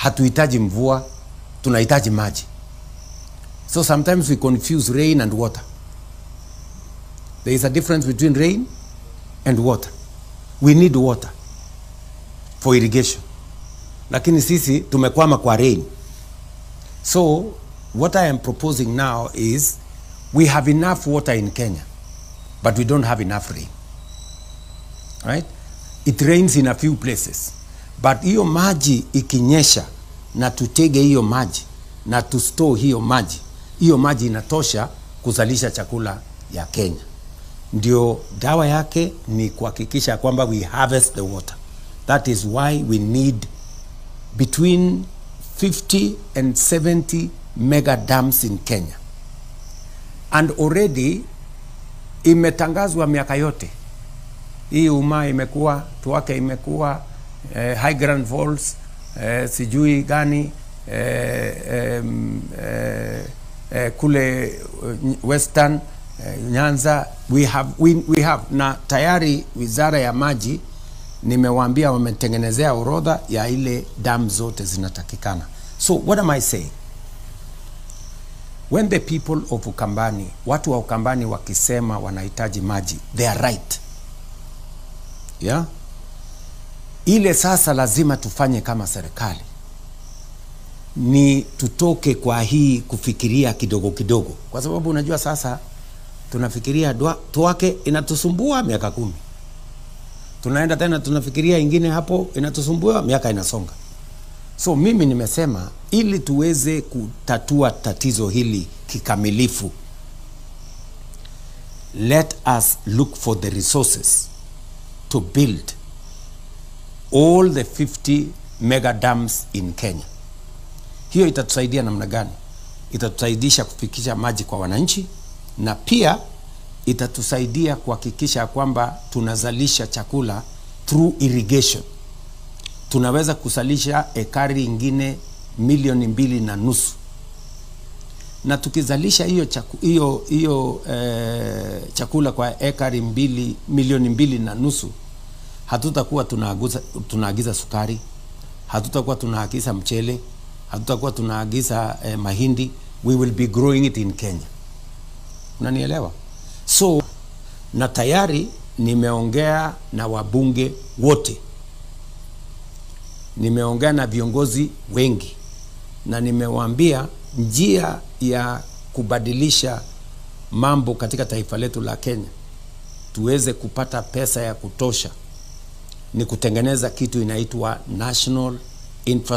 hatuhitaji mvua, tunahitaji maji. So sometimes we confuse rain and water. There is a difference between rain and water. We need water for irrigation. Lakini sisi tumekwama kwa rain. So what I am proposing now is we have enough water in Kenya, but we don't have enough rain. Right? It rains in a few places. But hiyo maji ikinyesha na tutege hiyo maji na tustore hiyo maji inatosha kuzalisha chakula ya Kenya. Ndio dawa yake ni kuhakikisha kwamba we harvest the water. That is why we need between 50 and 70 mega dams in Kenya. And already imetangazwa miaka yote. Hii Uma imekuwa, Tuake imekuwa, High Grand Falls, sijui gani, kule Western, Nyanza, we have na tayari wizara ya maji nimewaambia wametengenezea orodha ya ile dam zote zinatakikana. So what am I saying? When the people of Ukambani, watu wa Ukambani wakisema wanahitaji maji, they are right. Yeah? Ile sasa lazima tufanye kama serikali ni tutoke kwa hii kufikiria kidogo kidogo, kwa sababu unajua sasa tunafikiria Tuake inatusumbua miaka 10. Tunaenda tena tunafikiria ingine hapo inatusumbua, miaka inasonga. So mimi nimesema ili tuweze kutatua tatizo hili kikamilifu, let us look for the resources to build all the 50 mega dams in Kenya. Hiyo itatusaidia namna gani? Itatusaidisha kufikisha maji kwa wananchi, na pia itatusaidia kuhakikisha kwamba tunazalisha chakula through irrigation. Tunaweza kuzalisha ekari ingine 2.5 milioni. Na tukizalisha hiyo chakula kwa ekari 2.5 milioni, hatutakuwa tunaagiza sukari, hatutakuwa tunaagiza mchele, hatutakuwa tunaagiza mahindi. We will be growing it in Kenya. Unanielewa? So na tayari nimeongea na wabunge wote, nimeongea na viongozi wengi, na nimewaambia njia ya kubadilisha mambo katika taifa letu la Kenya tuweze kupata pesa ya kutosha ni kutengeneza kitu inaitwa National Infrastructure